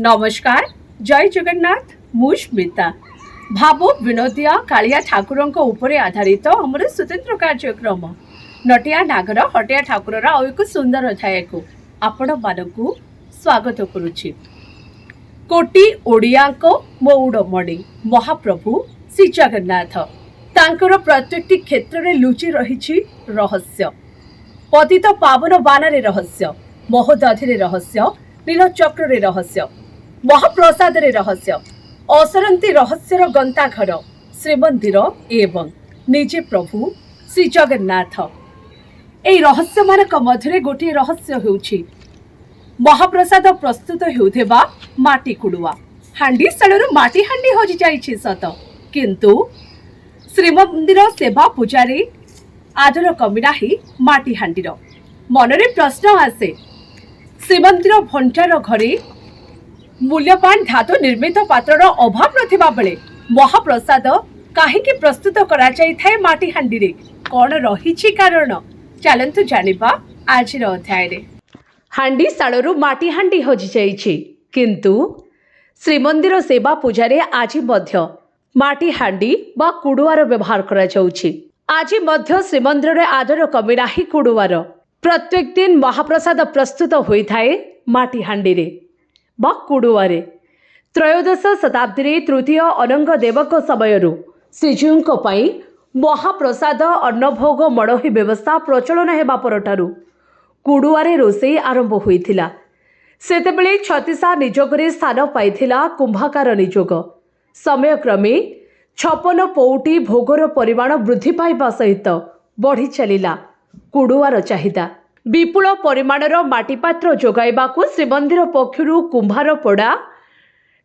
नमस्कार जय जगन्नाथ मु स्मिता भावुक विनोदीय कालिया ठाकुर आधारित आमर स्वतंत्र कार्यक्रम नटिया नागर हटिया ठाकुर आउ एक सुंदर अध्याय को आपण मानकु स्वागत करुछि। कोटि ओडिया मौड़मणि महाप्रभु श्री जगन्नाथ तांकर प्रत्येकटी क्षेत्र में लुचि रही रहस्य पतित पावन बानारे रहस्य महोदधि रहस्य नीलचक्र रहस्य महाप्रसाद रहस्य असरंती रहस्यर गंताघर श्रीमंदिर एवं निजे प्रभु श्री जगन्नाथ ए रहस्य मानक मध्य गोटे रहस्य होउछि महाप्रसाद प्रस्तुत हेउथेबा माटी कुडुआ हांडी सालर माटी हांडी हजि जाइछि सत किंतु श्रीमंदिर सेवा पूजारी आदर कमी नाही माटी हांडीर मनरे प्रश्न आसे श्रीमंदिर भंडार घरे मूल्यवान धातु निर्मित पात्रर अभाव नथिबा बेले महाप्रसाद काहेकि प्रस्तुत करा जाय थाए माटी हांडी रे कोन रहिछि कारण चलंतु जानिबा आजिर अध्याय रे। हांडी सालरु माटी हांडी हजि जाइछि किंतु श्रीमंदिर सेवा पूजारे आज मध्य माटी हांडी बा कुडुआर व्यवहार करा जाउछि। आज मध्य श्रीमंदिर रे आदर कमी नाही कुडुआर प्रत्येक दिन महाप्रसाद प्रस्तुत होई थाए माटी हांडी रे बा कुडुआरे। त्रयोदश शताब्दी तृतीय अनंग देवक समय श्रीजीउंको पई महाप्रसाद अन्नभोग मड़ही व्यवस्था प्रचलन हेबा परठारु कुडुआरे रोषेई आरंभ होइथिला। सेतेबेले छत्तीसा निजोगरे स्थान पाइथिला कुंभाकार निजोग। समय क्रमे 56 पौटी भोगर परिमाण वृद्धि पाइबा सहित बढ़ी चलिला कुडुआर चाहिदा। विपुल परिमाणर माटीपात्र जोगाइबाकू श्रीमंदिर पक्षरु कुंभारपड़ा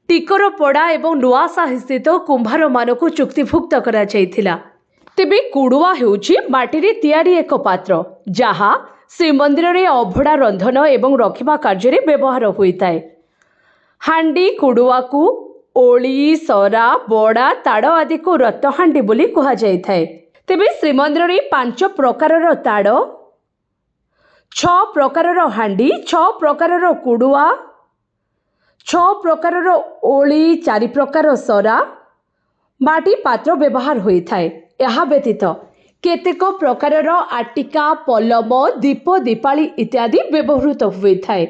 टिकरपड़ा एवं नुआसाही स्थित कुंभार मानकू चुक्तिभुक्त करा जाइथिला। तेबे कुडुआ हेउछि माटीरे तैयारी एक पात्र जहा श्रीमंदिर रे अभड़ा रंधन एवं रखिबा कार्य रे व्यवहार होइताए। हांडी कुडुआ को ओली सरा बड़ा ताड़ आदि को रत्नहांडी बोली कहा जाइथाए। तेबे श्रीमंदिर रे 5 प्रकारर ताड़ 6 प्रकारर हांडी 6 प्रकारर कुडुआ 6 प्रकारर ओली 4 प्रकार सरा माटी पात्र व्यवहार होइथाए। यहा व्यतीत केतेक प्रकारर आटिका पलम दीप दीपाली इत्यादि व्यवहृत होइथाए।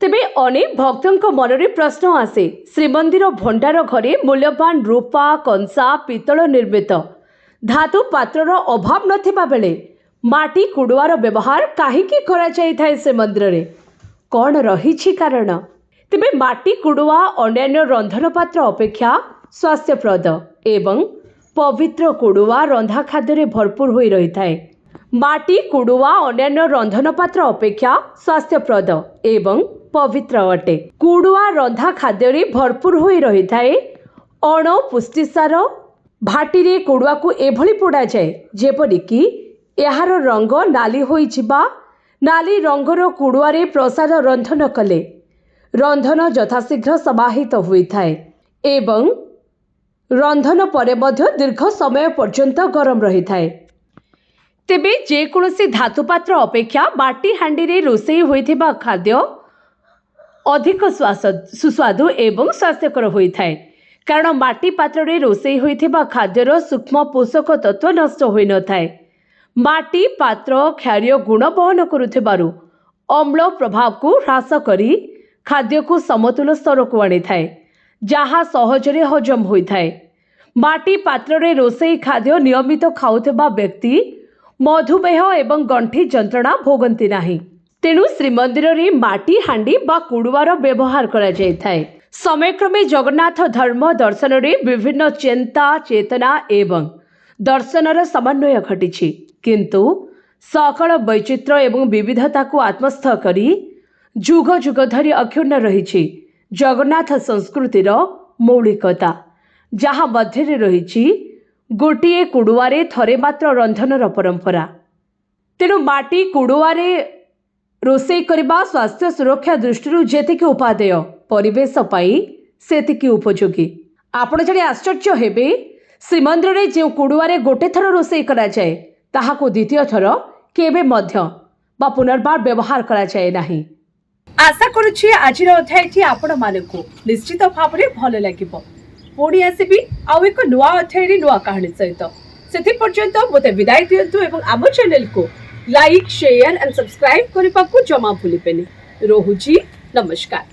तेबे अनेक भक्तों मनरे प्रश्न आसे श्रीमंदिर भंडार घरे मूल्यवान रूपा कंसा पितल निर्मित धातु पात्रर अभाव नथिबा बेले माटी कुडुआर व्यवहार काहेकि करा जाय थाए श्रीमंदिर रे कोन रहिछि कारण। तेबे माटी कुडुआ अन्यान्य रंधन पात्र अपेक्षा स्वास्थ्यप्रद एवं पवित्र कुडुआ रंधा खाद्य रे भरपूर होई रही थाए। माटी कुडुआ अन्यान्य रंधन पात्र अपेक्षा स्वास्थ्यप्रद एवं पवित्र अटे। कुडुआ रंधा खाद्य रे भरपूर होई रही थाए। अण पुष्टिसार भाटी रे कुडुआ को एभली पोड़ा जाए जेपरि कि एहार रंग नाली होई जिबा नाली रंगर कुडुआरे प्रसाद रंधन कले रंधन यथाशीघ्र समाहित होई थाए एवं रंधन परे मध्य दीर्घ समय पर्यंत गरम रही थाए। तेबे जे कोनोसी धातु पात्र अपेक्षा माटी हांडी रे रोषेई होइथिबा खाद्य अधिक सुस्वादु एवं स्वास्थ्यकर होई थाए कारण माटी पात्र रे रोषेई होइथिबा खाद्यर सूक्ष्म पोषक तत्व नष्ट होई न थाए। माटी पात्र क्षारीय गुण बहन करुथिबारु अम्ल प्रभाव को ह्रास करी खाद्य को समतुल स्तर को आनी थाए जहाँ सहजरे हजम होई थाए। माटी पात्र रे रोषेई खाद्य नियमित खाउथिबा व्यक्ति मधुमेह एवं गंठी जंत्रणा भोगंती नाही। तेणु श्रीमंदिर रे माटी हांडी बा कुडुआर व्यवहार करा जाय थाए। समयक्रमे जगन्नाथ धर्म दर्शन रे विभिन्न चिंता चेतना एवं दर्शनर समन्वय घटिछि किंतु सकल वैचित्र्य एवं विविधता को आत्मस्थ करी जुग जुग धरी अक्षुण्ण रही जगन्नाथ संस्कृतिर मौलिकता जहाँ मध्य रही गोटे कुडुआरे थरे मात्र रंधनर परंपरा। तेणु माटी कुडुआरे रोषेई करबा स्वास्थ्य सुरक्षा दृष्टि जेतिकी उपादेय परिवेश पाई सेतिकी उपयोगी। आपण जानि आश्चर्य हेबे श्रीमंदिर रे जे कुडुआरे गोटे थर रोषेई करा जाए ताहाको द्वितीय थर केबे मध्य बा पुनर्बार व्यवहार करा जाए नाही। आशा करुछि आजिर अध्यायटी आपणमानंकु निश्चित भावरे भल लागिबो। पुणी आसीबी आउ एक नुआ अध्याय नुआ कहानी सहित। सेति पर्यंत मते विदाय दियंतु एवं आम चैनल को लाइक शेयर एंड सब्सक्राइब करने को जमा भूलिबेनि। रोहुची नमस्कार।